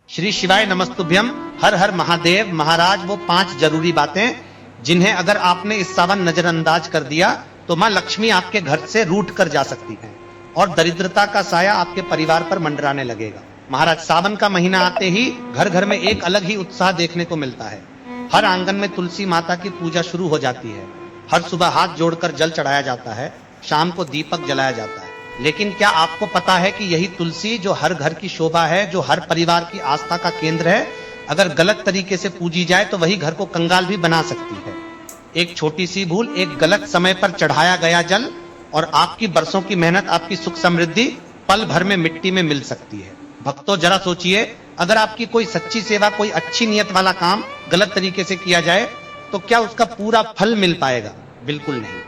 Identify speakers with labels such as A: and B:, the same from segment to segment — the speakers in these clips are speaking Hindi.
A: श्री शिवाय नमस्तुभ्यम। हर हर महादेव। महाराज वो 5 जरूरी बातें जिन्हें अगर आपने इस सावन नजरअंदाज कर दिया तो मां लक्ष्मी आपके घर से रूठ कर जा सकती है और दरिद्रता का साया आपके परिवार पर मंडराने लगेगा। महाराज सावन का महीना आते ही घर घर में एक अलग ही उत्साह देखने को मिलता है। हर आंगन में तुलसी माता की पूजा शुरू हो जाती है। हर सुबह हाथ जोड़कर जल चढ़ाया जाता है, शाम को दीपक जलाया जाता है। लेकिन क्या आपको पता है कि यही तुलसी जो हर घर की शोभा है, जो हर परिवार की आस्था का केंद्र है, अगर गलत तरीके से पूजी जाए तो वही घर को कंगाल भी बना सकती है। एक छोटी सी भूल, एक गलत समय पर चढ़ाया गया जल और आपकी बरसों की मेहनत, आपकी सुख समृद्धि पल भर में मिट्टी में मिल सकती है। भक्तों जरा सोचिए, अगर आपकी कोई सच्ची सेवा, कोई अच्छी नियत वाला काम गलत तरीके से किया जाए तो क्या उसका पूरा फल मिल पाएगा? बिल्कुल नहीं।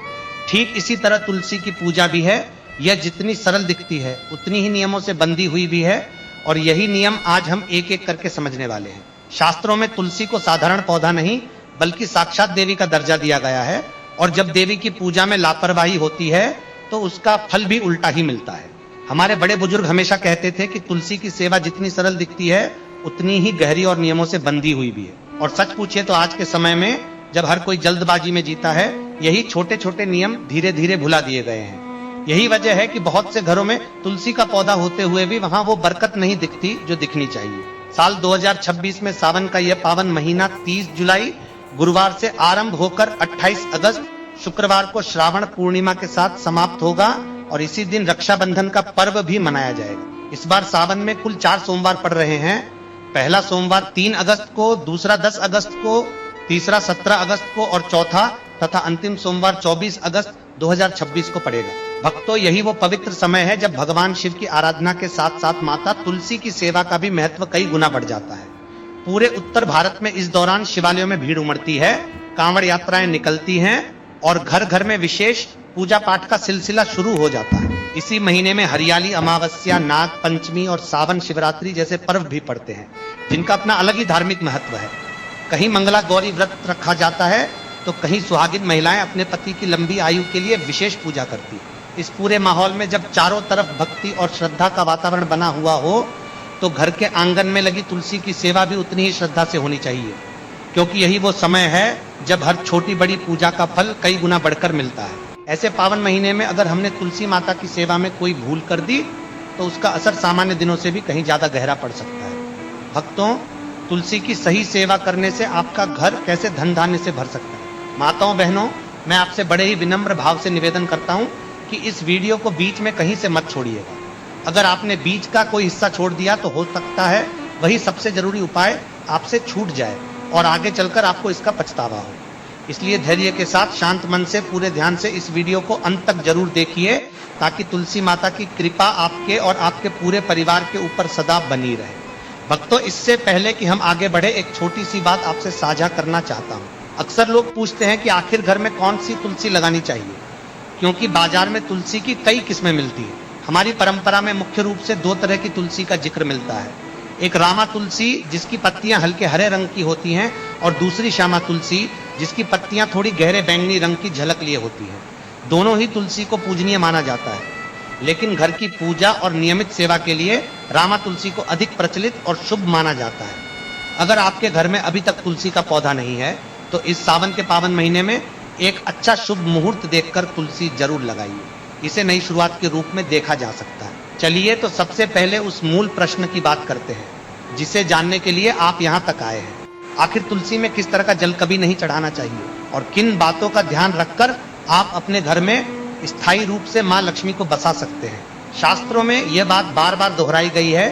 A: ठीक इसी तरह तुलसी की पूजा भी है। यह जितनी सरल दिखती है उतनी ही नियमों से बंधी हुई भी है और यही नियम आज हम एक एक करके समझने वाले हैं। शास्त्रों में तुलसी को साधारण पौधा नहीं बल्कि साक्षात देवी का दर्जा दिया गया है और जब देवी की पूजा में लापरवाही होती है तो उसका फल भी उल्टा ही मिलता है। हमारे बड़े बुजुर्ग हमेशा कहते थे कि तुलसी की सेवा जितनी सरल दिखती है उतनी ही गहरी और नियमों से बंधी हुई भी है। और सच पूछिए तो आज के समय में जब हर कोई जल्दबाजी में जीता है, यही छोटे छोटे नियम धीरे धीरे भुला दिए गए हैं। यही वजह है कि बहुत से घरों में तुलसी का पौधा होते हुए भी वहां वो बरकत नहीं दिखती जो दिखनी चाहिए। साल 2026 में सावन का यह पावन महीना 30 जुलाई गुरुवार से आरंभ होकर 28 अगस्त शुक्रवार को श्रावण पूर्णिमा के साथ समाप्त होगा और इसी दिन रक्षाबंधन का पर्व भी मनाया जाएगा। इस बार सावन में कुल 4 सोमवार पड़ रहे हैं। पहला सोमवार 3 अगस्त को, दूसरा 10 अगस्त को, तीसरा 17 अगस्त को और चौथा तथा अंतिम सोमवार 24 अगस्त 2026 को पड़ेगा। भक्तों यही वो पवित्र समय है जब भगवान शिव की आराधना के साथ साथ माता तुलसी की सेवा का भी महत्व कई गुना बढ़ जाता है। पूरे उत्तर भारत में इस दौरान शिवालयों में भीड़ उमड़ती है, कांवड़ यात्राएं निकलती हैं और घर घर में विशेष पूजा पाठ का सिलसिला शुरू हो जाता है। इसी महीने में हरियाली अमावस्या, नाग पंचमी और सावन शिवरात्रि जैसे पर्व भी पड़ते हैं जिनका अपना अलग ही धार्मिक महत्व है। कहीं मंगला गौरी व्रत रखा जाता है तो कहीं सुहागिन महिलाएं अपने पति की लंबी आयु के लिए विशेष पूजा करती है। इस पूरे माहौल में जब चारों तरफ भक्ति और श्रद्धा का वातावरण बना हुआ हो तो घर के आंगन में लगी तुलसी की सेवा भी उतनी ही श्रद्धा से होनी चाहिए, क्योंकि यही वो समय है जब हर छोटी बड़ी पूजा का फल कई गुना बढ़कर मिलता है। ऐसे पावन महीने में अगर हमने तुलसी माता की सेवा में कोई भूल कर दी तो उसका असर सामान्य दिनों से भी कहीं ज्यादा गहरा पड़ सकता है। भक्तों, तुलसी की सही सेवा करने से आपका घर कैसे धन धान्य से भर सकता है। माताओं बहनों, मैं आपसे बड़े ही विनम्र भाव से निवेदन करता हूं कि इस वीडियो को बीच में कहीं से मत छोड़िएगा। अगर आपने बीच का कोई हिस्सा छोड़ दिया तो हो सकता है वही सबसे जरूरी उपाय आपसे छूट जाए और आगे चलकर आपको इसका पछतावा हो। इसलिए धैर्य के साथ शांत मन से पूरे ध्यान से इस वीडियो को अंत तक जरूर देखिए ताकि तुलसी माता की कृपा आपके और आपके पूरे परिवार के ऊपर सदा बनी रहे। भक्तों, इससे पहले कि हम आगे बढ़े एक छोटी सी बात आपसे साझा करना चाहता हूँ। अक्सर लोग पूछते हैं कि आखिर घर में कौन सी तुलसी लगानी चाहिए, क्योंकि बाजार में तुलसी की कई किस्में मिलती हैं। हमारी परंपरा में मुख्य रूप से 2 तरह की तुलसी का जिक्र मिलता है। एक रामा तुलसी जिसकी पत्तियां हल्के हरे रंग की होती हैं और दूसरी श्यामा तुलसी जिसकी पत्तियां थोड़ी गहरे बैंगनी रंग की झलक लिए होती हैं। दोनों ही तुलसी को पूजनीय माना जाता है, लेकिन घर की पूजा और नियमित सेवा के लिए रामा तुलसी को अधिक प्रचलित और शुभ माना जाता है। अगर आपके घर में अभी तक तुलसी का पौधा नहीं है तो इस सावन के पावन महीने में एक अच्छा शुभ मुहूर्त देखकर तुलसी जरूर लगाइए। इसे नई शुरुआत के रूप में देखा जा सकता है। चलिए तो सबसे पहले उस मूल प्रश्न की बात करते हैं जिसे जानने के लिए आप यहाँ तक आए हैं। आखिर तुलसी में किस तरह का जल कभी नहीं चढ़ाना चाहिए और किन बातों का ध्यान रखकर आप अपने घर में स्थायी रूप से माँ लक्ष्मी को बसा सकते हैं। शास्त्रों में यह बात बार बार दोहराई गई है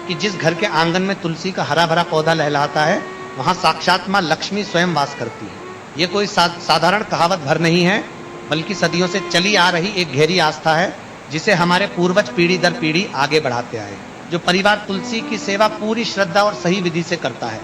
A: कि जिस घर के आंगन में तुलसी का हरा भरा पौधा लहलहाता है वहां साक्षात माँ लक्ष्मी स्वयं वास करती है। ये कोई साधारण कहावत भर नहीं है, बल्कि सदियों से चली आ रही एक गहरी आस्था है जिसे हमारे पूर्वज पीढ़ी दर पीढ़ी आगे बढ़ाते आए। जो परिवार तुलसी की सेवा पूरी श्रद्धा और सही विधि से करता है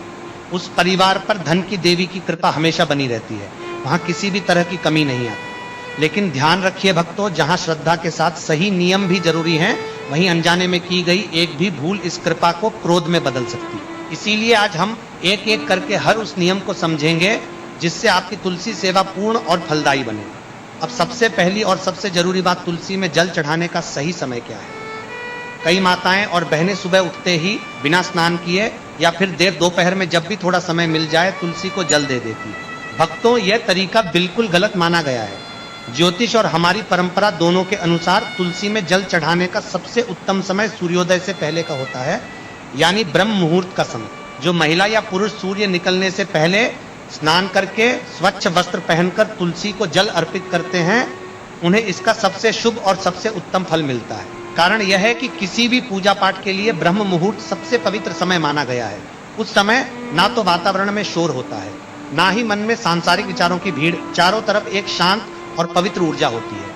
A: उस परिवार पर धन की देवी की कृपा हमेशा बनी रहती है। वहां किसी भी तरह की कमी नहीं आती। लेकिन ध्यान रखिए भक्तों, जहां श्रद्धा के साथ सही नियम भी जरूरी हैं, वहीं अनजाने में की गई एक भी भूल इस कृपा को क्रोध में बदल सकती है। इसीलिए आज हम एक एक करके हर उस नियम को समझेंगे जिससे आपकी तुलसी सेवा पूर्ण और फलदायी बने। अब सबसे पहली और सबसे जरूरी बात, तुलसी में जल चढ़ाने का सही समय क्या है। कई माताएं और बहनें सुबह उठते ही बिना स्नान किए या फिर देर दोपहर में जब भी थोड़ा समय मिल जाए तुलसी को जल दे देती है। भक्तों, यह तरीका बिल्कुल गलत माना गया है। ज्योतिष और हमारी परंपरा दोनों के अनुसार तुलसी में जल चढ़ाने का सबसे उत्तम समय सूर्योदय से पहले का होता है, यानी ब्रह्म मुहूर्त का समय। जो महिला या पुरुष सूर्य निकलने से पहले स्नान करके स्वच्छ वस्त्र पहनकर तुलसी को जल अर्पित करते हैं, उन्हें इसका सबसे शुभ और सबसे उत्तम फल मिलता है। कारण यह है कि किसी भी पूजा पाठ के लिए ब्रह्म मुहूर्त सबसे पवित्र समय माना गया है। उस समय ना तो वातावरण में शोर होता है, ना ही मन में सांसारिक विचारों की भीड़। चारों तरफ एक शांत और पवित्र ऊर्जा होती है,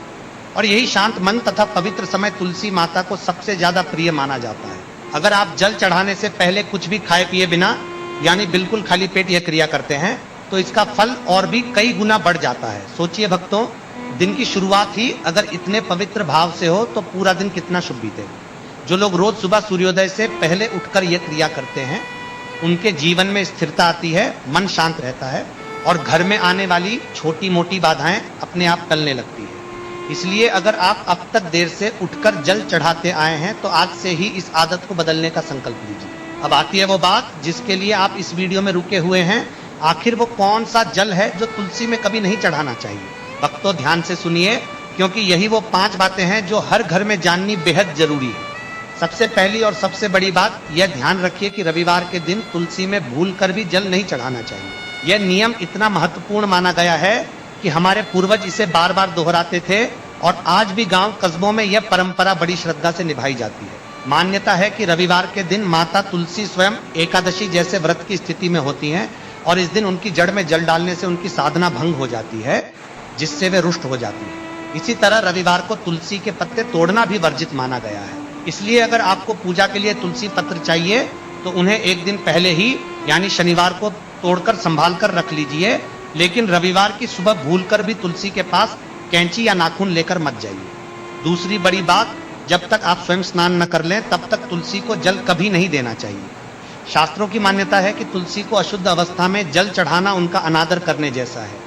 A: और यही शांत मन तथा पवित्र समय तुलसी माता को सबसे ज्यादा प्रिय माना जाता है। अगर आप जल चढ़ाने से पहले कुछ भी खाए पिए बिना, यानी बिल्कुल खाली पेट यह क्रिया करते हैं, तो इसका फल और भी कई गुना बढ़ जाता है। सोचिए भक्तों, दिन की शुरुआत ही अगर इतने पवित्र भाव से हो तो पूरा दिन कितना शुभ बीतेगा। जो लोग रोज सुबह सूर्योदय से पहले उठकर यह क्रिया करते हैं, उनके जीवन में स्थिरता आती है, मन शांत रहता है और घर में आने वाली छोटी मोटी बाधाएं अपने आप टलने लगती है। इसलिए अगर आप अब तक देर से उठकर जल चढ़ाते आए हैं तो आज से ही इस आदत को बदलने का संकल्प लीजिए। अब आती है वो बात जिसके लिए आप इस वीडियो में रुके हुए हैं। आखिर वो कौन सा जल है जो तुलसी में कभी नहीं चढ़ाना चाहिए? भक्तों, ध्यान से सुनिए, क्योंकि यही वो 5 बातें हैं जो हर घर में जाननी बेहद जरूरी है। सबसे पहली और सबसे बड़ी बात यह ध्यान रखिए कि रविवार के दिन तुलसी में भूलकर भी जल नहीं चढ़ाना चाहिए। यह नियम इतना महत्वपूर्ण माना गया है कि हमारे पूर्वज इसे बार बार दोहराते थे, और आज भी गांव कस्बों में यह परंपरा बड़ी श्रद्धा से निभाई जाती है। मान्यता है कि रविवार के दिन माता तुलसी स्वयं एकादशी जैसे व्रत की स्थिति में होती हैं, और इस दिन उनकी जड़ में जल डालने से उनकी साधना भंग हो जाती है, जिससे वे रुष्ट हो जाती है। इसी तरह रविवार को तुलसी के पत्ते तोड़ना भी वर्जित माना गया है। इसलिए अगर आपको पूजा के लिए तुलसी पत्र चाहिए तो उन्हें एक दिन पहले ही, यानी शनिवार को तोड़कर संभाल कर रख लीजिए, लेकिन रविवार की सुबह भूलकर भी तुलसी के पास कैंची या नाखून लेकर मत जाइए। दूसरी बड़ी बात, जब तक आप स्वयं स्नान न कर लें तब तक तुलसी को जल कभी नहीं देना चाहिए। शास्त्रों की मान्यता है कि तुलसी को अशुद्ध अवस्था में जल चढ़ाना उनका अनादर करने जैसा है,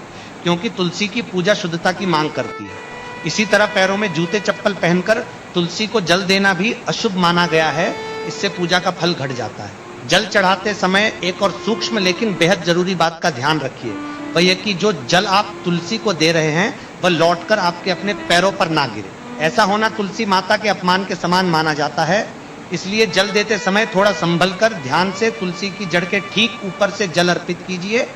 A: क्योंकि तुलसी की पूजा शुद्धता की मांग करती है। इसी तरह पैरों में जूते चप्पल पहनकर तुलसी को जल देना भी अशुभ माना गया है, इससे पूजा का फल घट जाता है। जल चढ़ाते समय एक और सूक्ष्म लेकिन बेहद जरूरी बात का ध्यान रखिए, वह यह कि जो जल आप तुलसी को दे रहे हैं वह लौटकर आपके अपने पैरों पर ना गिरे। ऐसा होना तुलसी माता के अपमान के समान माना जाता है। इसलिए जल देते समय थोड़ा संभल कर ध्यान से तुलसी की जड़ के ठीक ऊपर से जल अर्पित कीजिए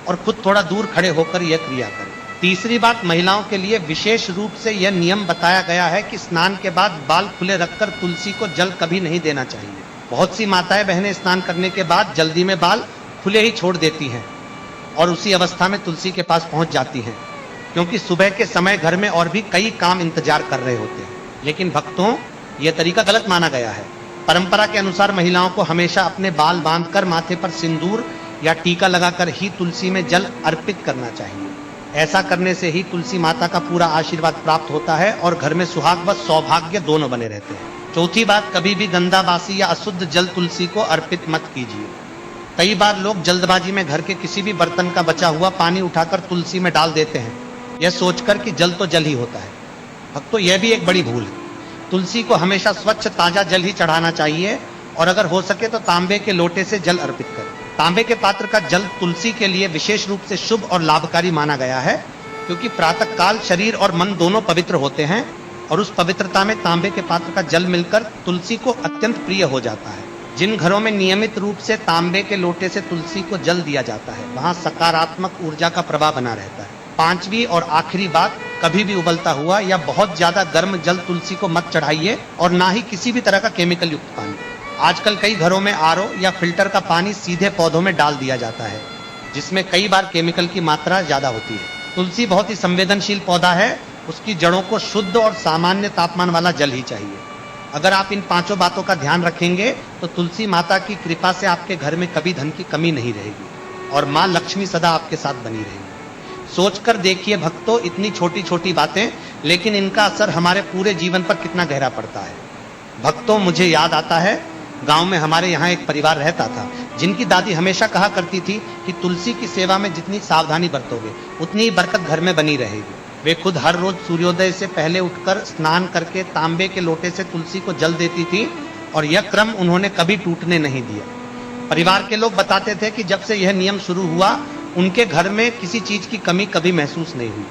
A: और खुद थोड़ा दूर खड़े होकर यह क्रिया करें। तीसरी बात, महिलाओं के लिए विशेष रूप से यह नियम बताया गया है कि स्नान के बाद बाल खुले रखकर तुलसी को जल कभी नहीं देना चाहिए। बहुत सी माताएं बहनें स्नान करने के बाद जल्दी में बाल खुले ही छोड़ देती हैं और उसी अवस्था में तुलसी के पास पहुंच जाती हैं, क्योंकि सुबह के समय घर में और भी कई काम इंतजार कर रहे होते हैं। लेकिन भक्तों, यह तरीका गलत माना गया है। परंपरा के अनुसार महिलाओं को हमेशा अपने बाल बांधकर माथे पर सिंदूर या टीका लगाकर ही तुलसी में जल अर्पित करना चाहिए। ऐसा करने से ही तुलसी माता का पूरा आशीर्वाद प्राप्त होता है और घर में सुहाग व सौभाग्य दोनों बने रहते हैं। चौथी बात, कभी भी गंदा, बासी या अशुद्ध जल तुलसी को अर्पित मत कीजिए। कई बार लोग जल्दबाजी में घर के किसी भी बर्तन का बचा हुआ पानी उठाकर तुलसी में डाल देते हैं, यह सोचकर कि जल तो जल ही होता है। भक्तों, यह भी एक बड़ी भूल है। तुलसी को हमेशा स्वच्छ ताजा जल ही चढ़ाना चाहिए, और अगर हो सके तो तांबे के लोटे से जल अर्पित करें। तांबे के पात्र का जल तुलसी के लिए विशेष रूप से शुभ और लाभकारी माना गया है, क्योंकि प्रातः काल शरीर और मन दोनों पवित्र होते हैं, और उस पवित्रता में तांबे के पात्र का जल मिलकर तुलसी को अत्यंत प्रिय हो जाता है। जिन घरों में नियमित रूप से तांबे के लोटे से तुलसी को जल दिया जाता है, वहां सकारात्मक ऊर्जा का प्रवाह बना रहता है। पांचवी और आखिरी बात, कभी भी उबलता हुआ या बहुत ज्यादा गर्म जल तुलसी को मत चढ़ाइए, और ना ही किसी भी तरह का केमिकल युक्त पानी। आजकल कई घरों में आरओ या फिल्टर का पानी सीधे पौधों में डाल दिया जाता है, जिसमें कई बार केमिकल की मात्रा ज्यादा होती है। तुलसी बहुत ही संवेदनशील पौधा है, उसकी जड़ों को शुद्ध और सामान्य तापमान वाला जल ही चाहिए। अगर आप इन 5 बातों का ध्यान रखेंगे तो तुलसी माता की कृपा से आपके घर में कभी धन की कमी नहीं रहेगी, और माँ लक्ष्मी सदा आपके साथ बनी रहेगी। सोचकर देखिए भक्तों, इतनी छोटी छोटी बातें, लेकिन इनका असर हमारे पूरे जीवन पर कितना गहरा पड़ता है। भक्तों, मुझे याद आता है, गांव में हमारे यहाँ एक परिवार रहता था, जिनकी दादी हमेशा कहा करती थी कि तुलसी की सेवा में जितनी सावधानी बरतोगे उतनी ही बरकत घर में बनी रहेगी। वे खुद हर रोज सूर्योदय से पहले उठकर स्नान करके तांबे के लोटे से तुलसी को जल देती थी, और यह क्रम उन्होंने कभी टूटने नहीं दिया। परिवार के लोग बताते थे कि जब से यह नियम शुरू हुआ उनके घर में किसी चीज की कमी कभी महसूस नहीं हुई।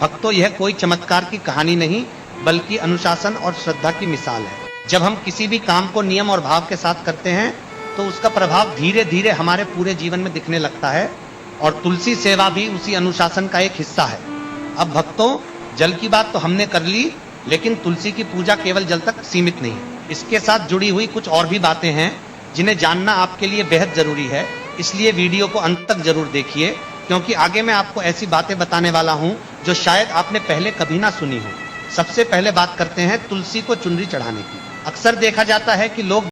A: भक्तों, यह कोई चमत्कार की कहानी नहीं बल्कि अनुशासन और श्रद्धा की मिसाल है। जब हम किसी भी काम को नियम और भाव के साथ करते हैं तो उसका प्रभाव धीरे धीरे हमारे पूरे जीवन में दिखने लगता है और तुलसी सेवा भी उसी अनुशासन का एक हिस्सा है। अब भक्तों, जल की बात तो हमने कर ली, लेकिन तुलसी की पूजा केवल जल तक सीमित नहीं है। इसके साथ जुड़ी हुई कुछ और भी बातें हैं जिन्हें जानना आपके लिए बेहद जरूरी है। इसलिए वीडियो को अंत तक जरूर देखिए, क्योंकि आगे मैं आपको ऐसी बातें बताने वाला हूं जो शायद आपने पहले कभी ना सुनी हो। सबसे पहले बात करते हैं तुलसी को चुनरी चढ़ाने की। अक्सर देखा जाता है कि लोग